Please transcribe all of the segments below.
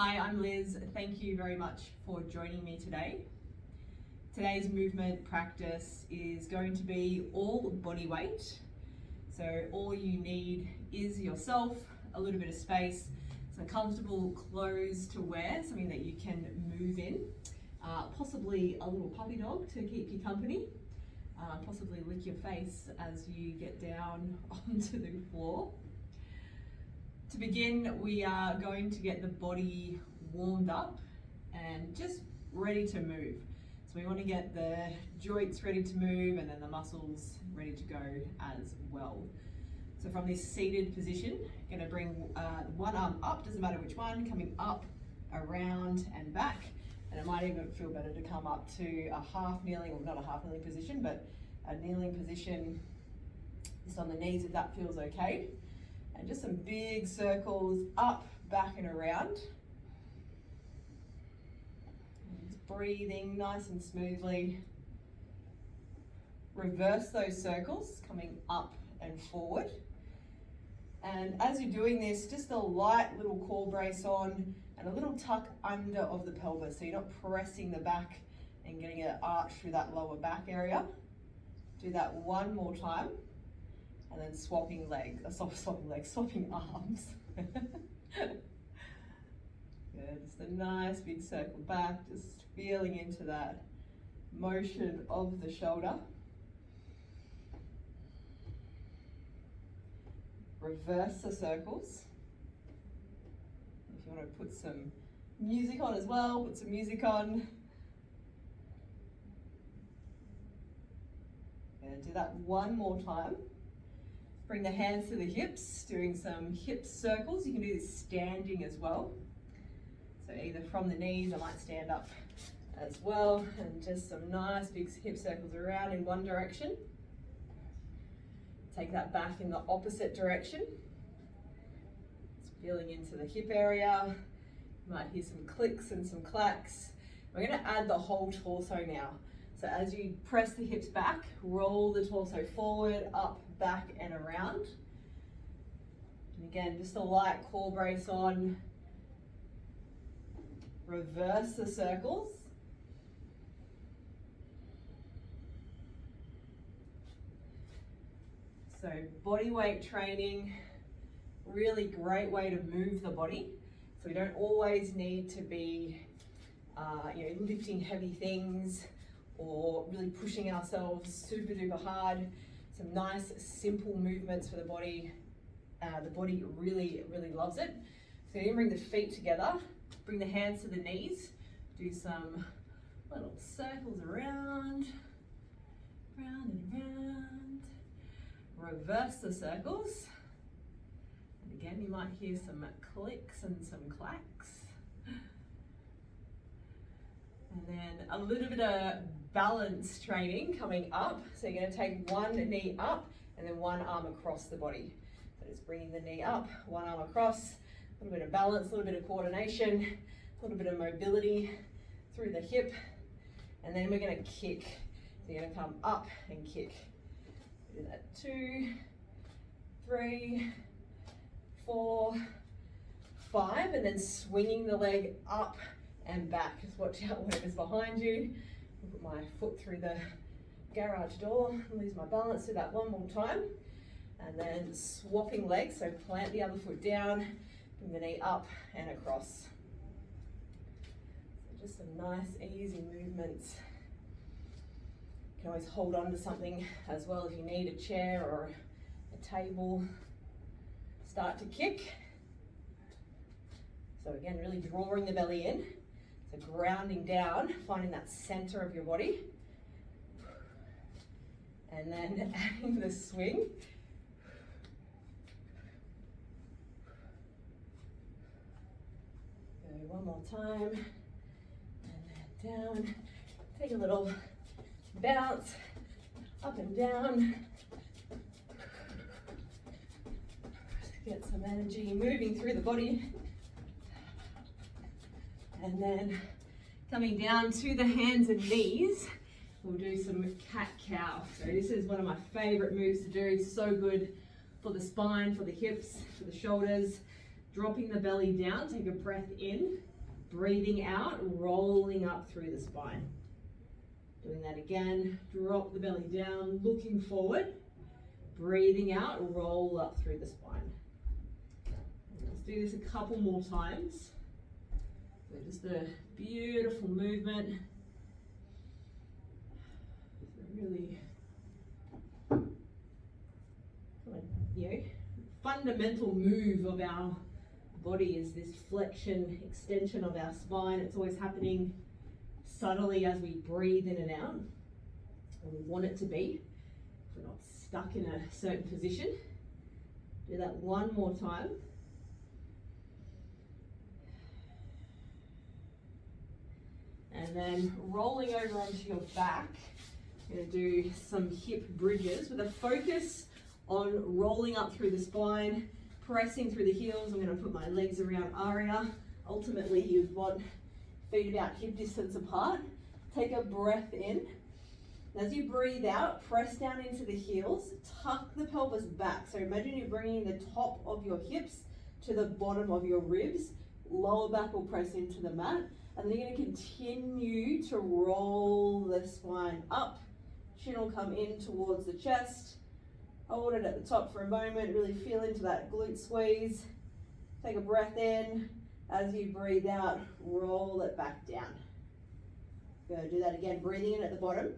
Hi, I'm Liz. Thank you very much for joining me today. Today's movement practice is going to be all body weight. So all you need is yourself, a little bit of space, some comfortable clothes to wear, something that you can move in, possibly a little puppy dog to keep you company, possibly lick your face as you get down onto the floor. To begin, we are going to get the body warmed up and just ready to move. So we want to get the joints ready to move and then the muscles ready to go as well. So from this seated position, going to bring one arm up, doesn't matter which one, coming up, around and back. And it might even feel better to come up to a half kneeling, or not a half kneeling position, but a kneeling position just on the knees if that feels okay. And just some big circles up, back and around. And just breathing nice and smoothly. Reverse those circles, coming up and forward. And as you're doing this, just a light little core brace on and a little tuck under of the pelvis. So you're not pressing the back and getting an arch through that lower back area. Do that one more time. And then swapping arms. Good, just a nice big circle back, just feeling into that motion of the shoulder. Reverse the circles. If you want to put some music on as well, put some music on. And do that one more time. Bring the hands to the hips, doing some hip circles. You can do this standing as well. So either from the knees, I might stand up as well, and just some nice big hip circles around in one direction. Take that back in the opposite direction. Just feeling into the hip area. You might hear some clicks and some clacks. We're going to add the whole torso now. So as you press the hips back, roll the torso forward, up, back and around. And again, just a light core brace on. Reverse the circles. So body weight training, really great way to move the body. So we don't always need to be lifting heavy things or really pushing ourselves super duper hard. Some nice simple movements for the body. The body really loves it. So you bring the feet together, bring the hands to the knees, do some little circles around and around. Reverse the circles. And again, you might hear some clicks and some clacks. And then a little bit of balance training coming up. So you're going to take one knee up and then one arm across the body. So just bringing the knee up, one arm across, a little bit of balance, a little bit of coordination, a little bit of mobility through the hip. And then we're going to kick. So you're going to come up and kick. Do that 2, 3, 4, 5, and then swinging the leg up and back. Just watch out whatever's behind you. I'll put my foot through the garage door, lose my balance. Do that one more time. And then swapping legs, so plant the other foot down, bring the knee up and across. So just some nice, easy movements. You can always hold on to something as well if you need, a chair or a table. Start to kick. So again, really drawing the belly in. So grounding down, finding that center of your body. And then adding the swing. Go one more time. And then down. Take a little bounce, up and down. Get some energy moving through the body. And then coming down to the hands and knees, we'll do some cat-cow. So this is one of my favorite moves to do. It's so good for the spine, for the hips, for the shoulders. Dropping the belly down, take a breath in, breathing out, rolling up through the spine. Doing that again, drop the belly down, looking forward, breathing out, roll up through the spine. Let's do this a couple more times. So just a beautiful movement. Really, fundamental move of our body is this flexion, extension of our spine. It's always happening subtly as we breathe in and out. And we want it to be. If we're not stuck in a certain position. Do that one more time. And then rolling over onto your back. I'm going to do some hip bridges with a focus on rolling up through the spine, pressing through the heels. I'm going to put my legs around Aria. Ultimately, you want feet about hip distance apart. Take a breath in. As you breathe out, press down into the heels, tuck the pelvis back. So imagine you're bringing the top of your hips to the bottom of your ribs. Lower back will press into the mat. And then you're going to continue to roll the spine up. Chin will come in towards the chest. Hold it at the top for a moment. Really feel into that glute squeeze. Take a breath in. As you breathe out, roll it back down. Good. Do that again. Breathing in at the bottom.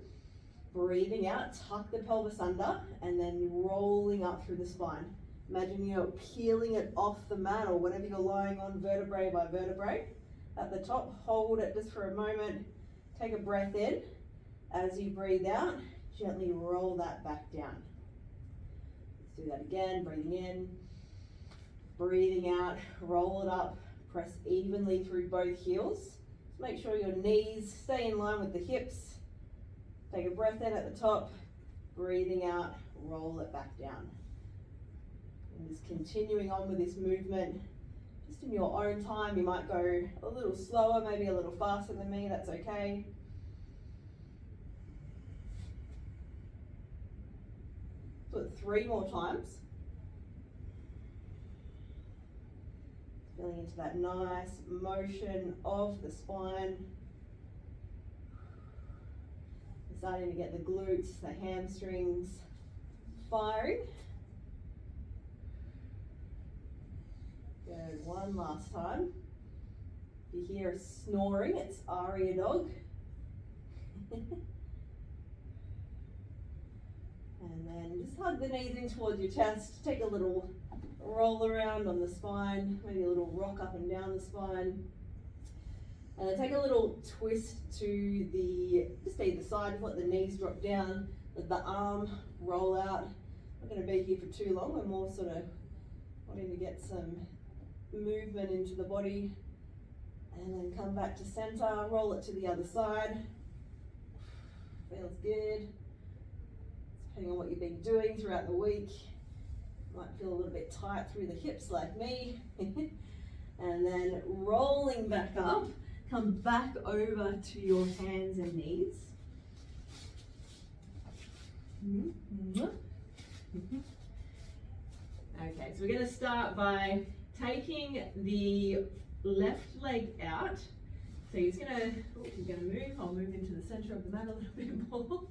Breathing out. Tuck the pelvis under. And then rolling up through the spine. Imagine you're peeling it off the mat or whatever you're lying on, vertebrae by vertebrae. At the top, hold it just for a moment. Take a breath in. As you breathe out, gently roll that back down. Let's do that again. Breathing in, breathing out, roll it up. Press evenly through both heels. Just make sure your knees stay in line with the hips. Take a breath in at the top, breathing out, roll it back down. And just continuing on with this movement. Just in your own time, you might go a little slower, maybe a little faster than me, that's okay. Do it 3 more times. Feeling into that nice motion of the spine. Starting to get the glutes, the hamstrings firing. Good, one last time. If you hear snoring, it's Aria dog. And then just hug the knees in towards your chest. Take a little roll around on the spine, maybe a little rock up and down the spine. And then take a little twist to the, just either side, let the knees drop down, let the arm roll out. I'm not going to be here for too long, we're more sort of wanting to get some movement into the body. And then come back to center, roll it to the other side. Feels good. Depending on what you've been doing throughout the week. Might feel a little bit tight through the hips like me. And then rolling back up, come back over to your hands and knees. Okay, so we're going to start by taking the left leg out. So you're going to move. I'll move into the center of the mat a little bit more.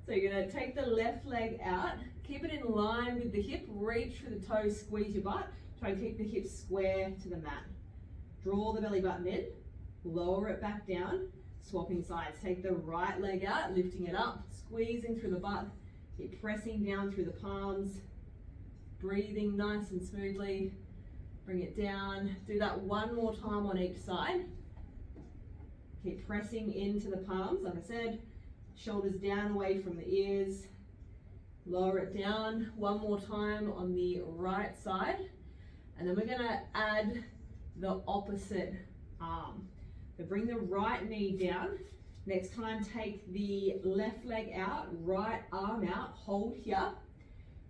So you're going to take the left leg out, keep it in line with the hip, reach for the toes, squeeze your butt, try and keep the hips square to the mat. Draw the belly button in, lower it back down, swapping sides. Take the right leg out, lifting it up, squeezing through the butt, keep pressing down through the palms, breathing nice and smoothly, bring it down. Do that one more time on each side. Keep pressing into the palms, like I said. Shoulders down away from the ears. Lower it down one more time on the right side. And then we're going to add the opposite arm. So bring the right knee down. Next time, take the left leg out, right arm out, hold here.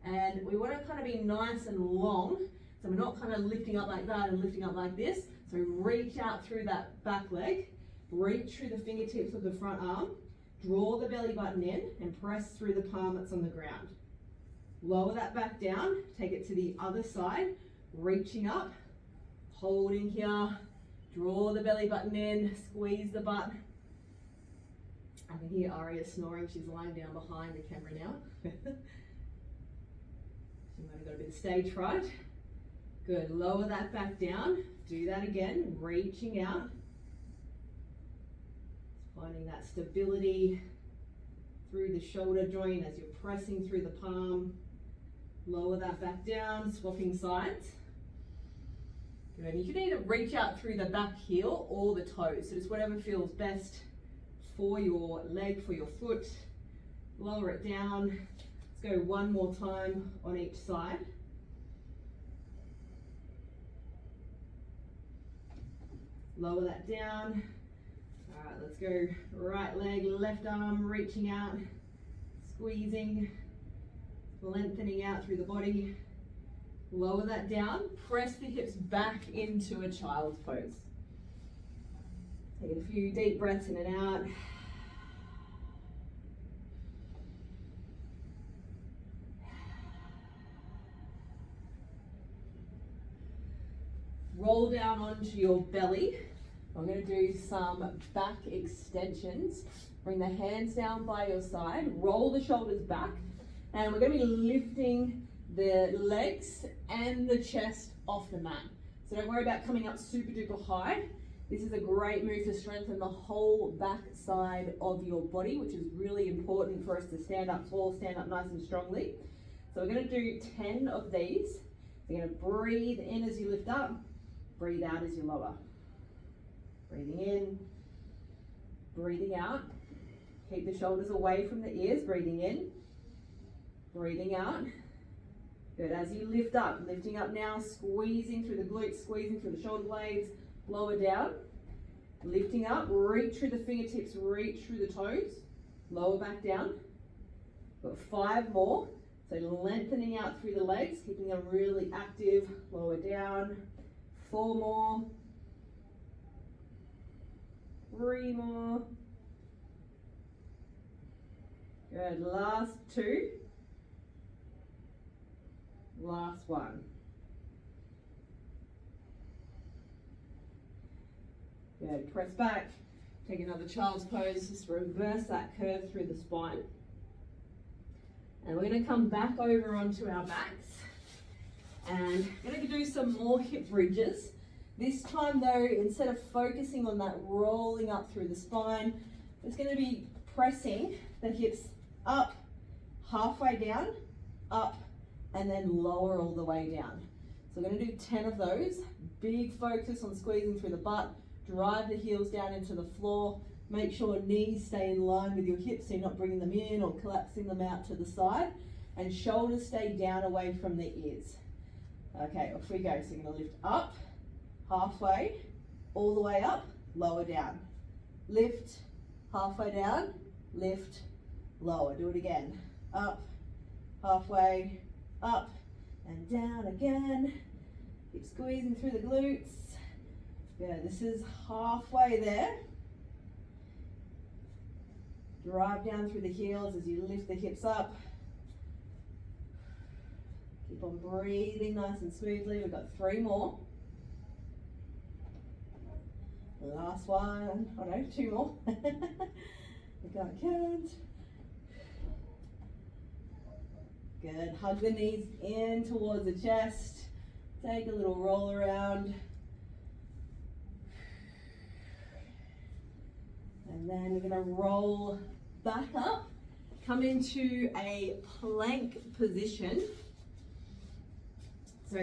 And we want to kind of be nice and long. So we're not kind of lifting up like that and lifting up like this. So reach out through that back leg. Reach through the fingertips of the front arm. Draw the belly button in and press through the palm that's on the ground. Lower that back down, take it to the other side, reaching up, holding here, draw the belly button in, squeeze the butt. I can hear Aria snoring, she's lying down behind the camera now. She might have got a bit of stage fright. Good, lower that back down, do that again, reaching out. Finding that stability through the shoulder joint as you're pressing through the palm. Lower that back down, swapping sides. Good, and you can either reach out through the back heel or the toes, so just whatever feels best for your leg, for your foot. Lower it down. Let's go one more time on each side. Lower that down. All right, let's go right leg, left arm, reaching out, squeezing, lengthening out through the body. Lower that down, press the hips back into a child's pose. Take a few deep breaths in and out. Roll down onto your belly. I'm going to do some back extensions. Bring the hands down by your side, roll the shoulders back, and we're going to be lifting the legs and the chest off the mat. So don't worry about coming up super duper high. This is a great move to strengthen the whole back side of your body, which is really important for us to stand up tall, stand up nice and strongly. So we're going to do 10 of these. You're going to breathe in as you lift up, breathe out as you lower. Breathing in, breathing out. Keep the shoulders away from the ears, breathing in, breathing out. Good, as you lift up, lifting up now, squeezing through the glutes, squeezing through the shoulder blades, lower down. Lifting up, reach through the fingertips, reach through the toes, lower back down. Got 5 more. So lengthening out through the legs, keeping them really active, lower down. 4 more. 3 more. Good, last 2. Last 1. Good, press back. Take another child's pose, just reverse that curve through the spine. And we're going to come back over onto our backs. And we're going to do some more hip bridges. This time though, instead of focusing on that rolling up through the spine, it's going to be pressing the hips up, halfway down, up, and then lower all the way down. So we're going to do 10 of those. Big focus on squeezing through the butt, drive the heels down into the floor, make sure knees stay in line with your hips so you're not bringing them in or collapsing them out to the side, and shoulders stay down away from the ears. Okay, off we go. So you're going to lift up, halfway, all the way up, lower down. Lift, halfway down, lift, lower. Do it again. Up, halfway, up, and down again. Keep squeezing through the glutes. Good, this is halfway there. Drive down through the heels as you lift the hips up. Keep on breathing nice and smoothly. We've got 3 more. Last one. Oh no, 2 more. I can't count. Good. Hug the knees in towards the chest. Take a little roll around. And then you're going to roll back up. Come into a plank position. So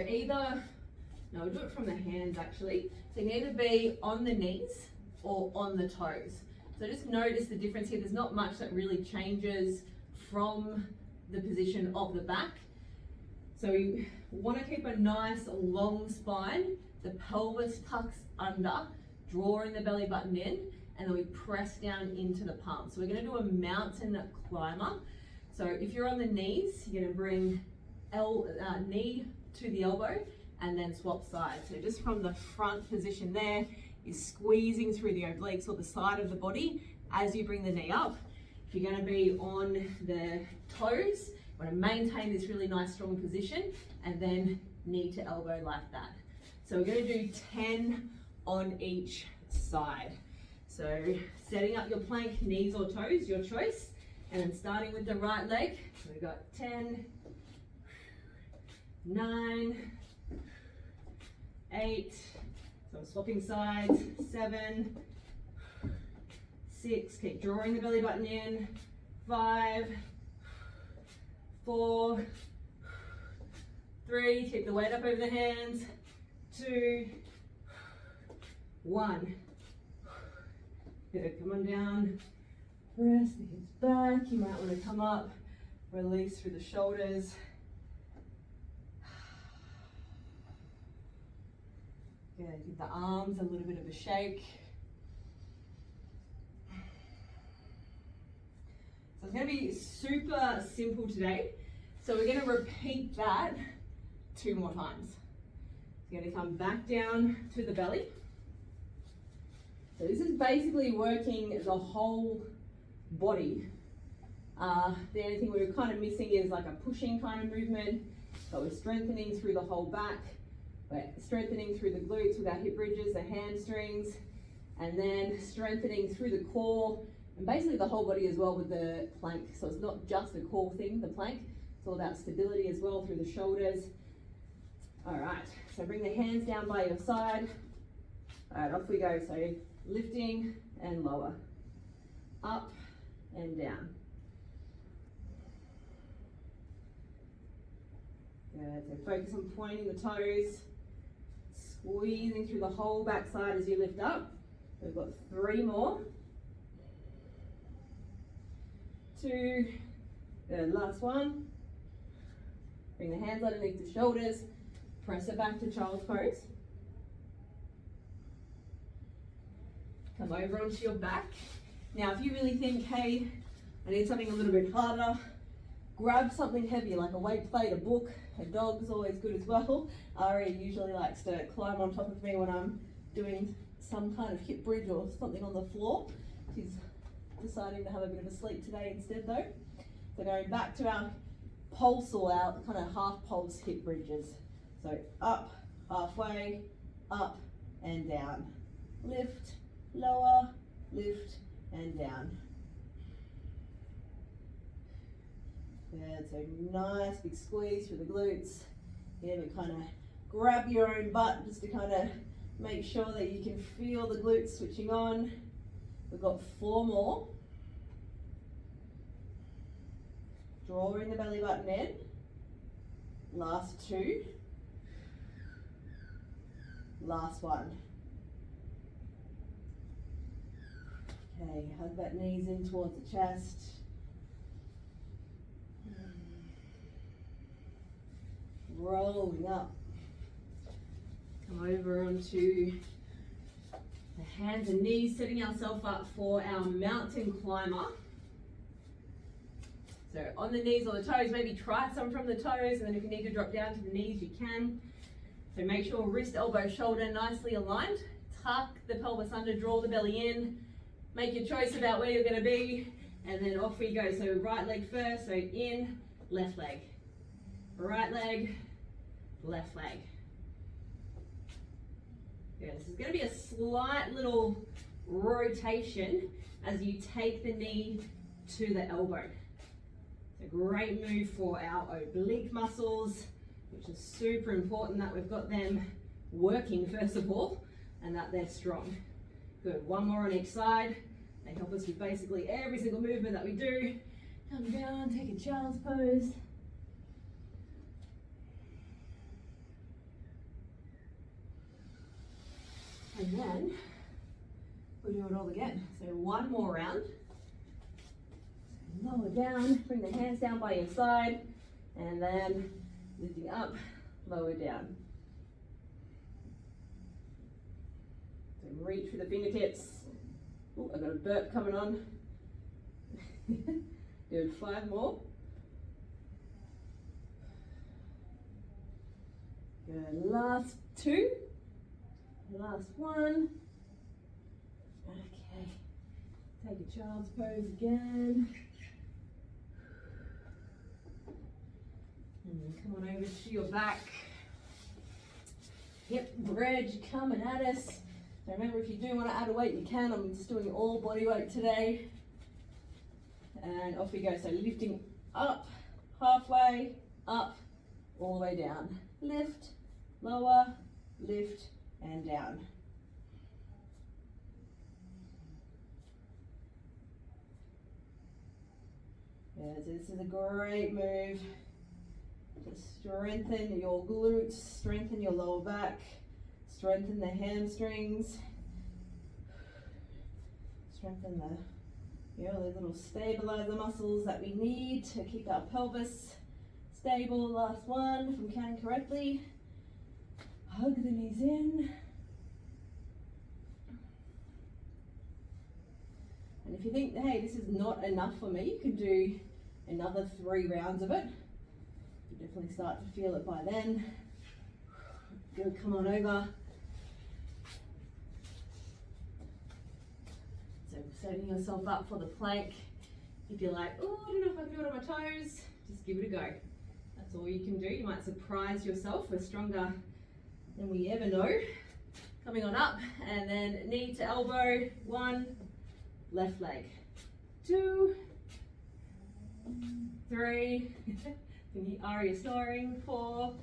we'll do it from the hands actually. So you can either be on the knees or on the toes. So just notice the difference here. There's not much that really changes from the position of the back. So we want to keep a nice long spine. The pelvis tucks under, drawing the belly button in, and then we press down into the palms. So we're going to do a mountain climber. So if you're on the knees, you're going to bring knee to the elbow and then swap sides. So just from the front position there, you're squeezing through the obliques or the side of the body as you bring the knee up. If you're going to be on the toes, you want to maintain this really nice strong position and then knee to elbow like that. So we're going to do 10 on each side. So setting up your plank, knees or toes, your choice. And then starting with the right leg. So we've got 10, 9, 8, so I'm swapping sides, 7, 6, keep drawing the belly button in, 5, 4, 3, keep the weight up over the hands, 2, 1. Good, come on down, press the hips back, you might want to come up, release through the shoulders. Good, give the arms a little bit of a shake. So it's going to be super simple today. So we're going to repeat that 2 more times. You're going to come back down to the belly. So this is basically working the whole body. The only thing we're kind of missing is like a pushing kind of movement. So we're strengthening through the whole back. We're strengthening through the glutes with our hip bridges, the hamstrings, and then strengthening through the core and basically the whole body as well with the plank. So it's not just a core thing, the plank. It's all about stability as well through the shoulders. All right, so bring the hands down by your side. All right, off we go. So lifting and lower, up and down. Good, so focus on pointing the toes, squeezing through the whole backside as you lift up. We've got 3 more. 2, good, last one. Bring the hands underneath the shoulders, press it back to child's pose. Come over onto your back. Now if you really think, hey, I need something a little bit harder, grab something heavy like a weight plate, a book. A dog's always good as well. Ari usually likes to climb on top of me when I'm doing some kind of hip bridge or something on the floor. She's deciding to have a bit of a sleep today instead though. So going back to our pulse or our kind of half pulse hip bridges. So up, halfway, up and down. Lift, lower, lift and down. Good, so nice big squeeze through the glutes. Yeah, but kind of grab your own butt just to kind of make sure that you can feel the glutes switching on. We've got 4 more. Drawing the belly button in. Last 2. Last 1. Okay, hug that knees in towards the chest. Rolling up. Come over onto the hands and knees, setting ourselves up for our mountain climber. So on the knees or the toes, maybe try some from the toes, and then if you need to drop down to the knees, you can. So make sure wrist, elbow, shoulder nicely aligned. Tuck the pelvis under, draw the belly in. Make your choice about where you're going to be, and then off we go. So right leg first, so in, left leg. Right leg, left leg. Good. This is going to be a slight little rotation as you take the knee to the elbow. It's a great move for our oblique muscles, which is super important that we've got them working first of all, and that they're strong. Good. 1 more on each side. They help us with basically every single movement that we do. Come down, take a child's pose. And then we'll do it all again. So 1 more round. So lower down, bring the hands down by your side, and then lifting up, lower down. So reach for the fingertips. Oh, I've got a burp coming on. Good, 5 more. Good, last 2. Last 1. Okay, take a child's pose again. And come on over to your back. hip bridge coming at us. So remember, if you do want to add a weight, you can. I'm just doing all body weight today. And off we go. So lifting up, halfway, up, all the way down. Lift, lower, lift, and down. Yeah, so this is a great move to strengthen your glutes, strengthen your lower back, strengthen the hamstrings, strengthen the those little stabilizer muscles that we need to keep our pelvis stable. Last one, if I'm counting correctly. Hug the knees in. And if you think, hey, this is not enough for me, you can do another 3 rounds of it. You definitely start to feel it by then. Good, come on over. So setting yourself up for the plank. If you're like, oh, I don't know if I can do it on my toes, just give it a go. That's all you can do. You might surprise yourself. We're stronger than we ever know. Coming on up, and then knee to elbow. 1, left leg. 2, 3, are you snoring? 4,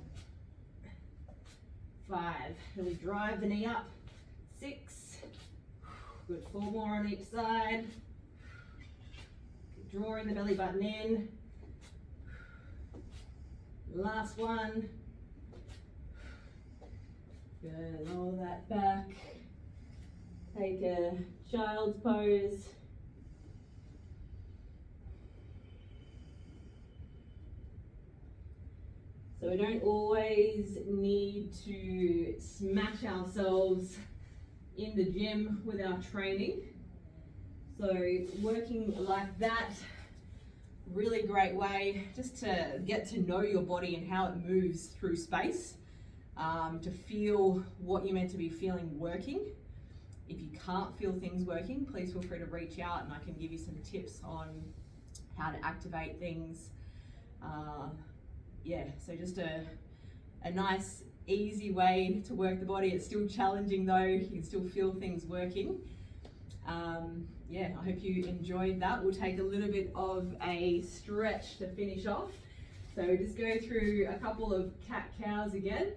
5. Really drive the knee up. 6. Good, 4 more on each side. Keep drawing the belly button in. Last one. Good, roll that back. Take a child's pose. So we don't always need to smash ourselves in the gym with our training. So working like that, really great way just to get to know your body and how it moves through space, to feel what you're meant to be feeling working. If you can't feel things working, please feel free to reach out and I can give you some tips on how to activate things. Yeah, so just a nice, easy way to work the body. It's still challenging though, you can still feel things working. Yeah, I hope you enjoyed that. We'll take a little bit of a stretch to finish off. So just go through a couple of cat-cows again.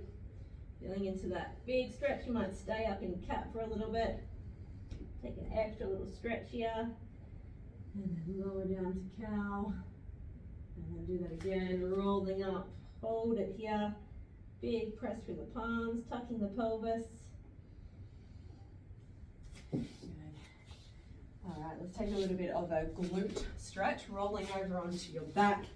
Feeling into that big stretch, you might stay up in cat for a little bit. Take an extra little stretch here. And then lower down to cow. And then do that again, rolling up, hold it here. Big press through the palms, tucking the pelvis. Good. All right, let's take a little bit of a glute stretch, rolling over onto your back.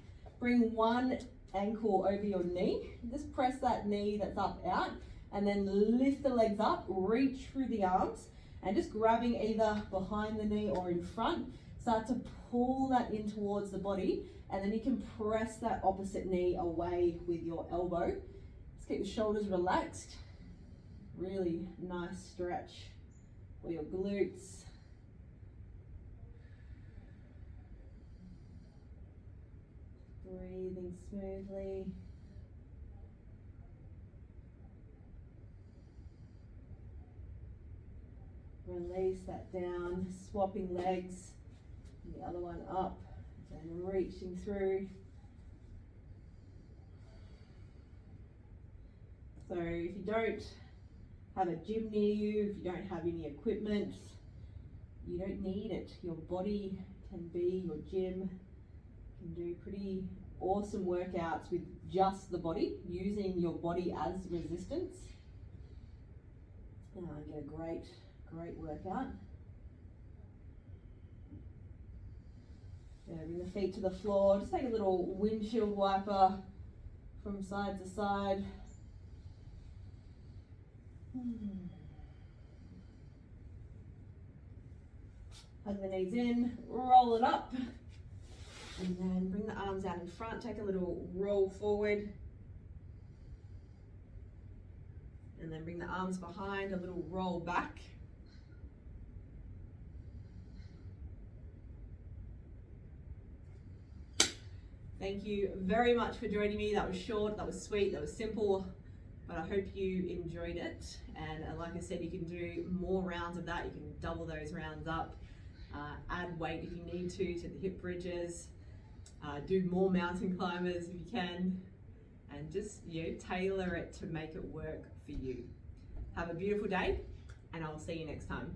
Bring one ankle over your knee. Just press that knee that's up out and then lift the legs up, reach through the arms and just grabbing either behind the knee or in front. Start to pull that in towards the body and then you can press that opposite knee away with your elbow. Just keep the shoulders relaxed. Really nice stretch for your glutes. Breathing smoothly. Release that down, swapping legs, and the other one up, and reaching through. So if you don't have a gym near you, if you don't have any equipment, you don't need it. Your body can be your gym. You can do pretty awesome workouts with just the body, using your body as resistance. Get a great workout. Bring the feet to the floor. Just take a little windshield wiper from side to side. Hug the knees in, roll it up. And then bring the arms out in front, take a little roll forward. And then bring the arms behind, a little roll back. Thank you very much for joining me. That was short, that was sweet, that was simple. But I hope you enjoyed it. And like I said, you can do more rounds of that. You can double those rounds up. Add weight if you need to the hip bridges. Do more mountain climbers if you can. And just, tailor it to make it work for you. Have a beautiful day, and I'll see you next time.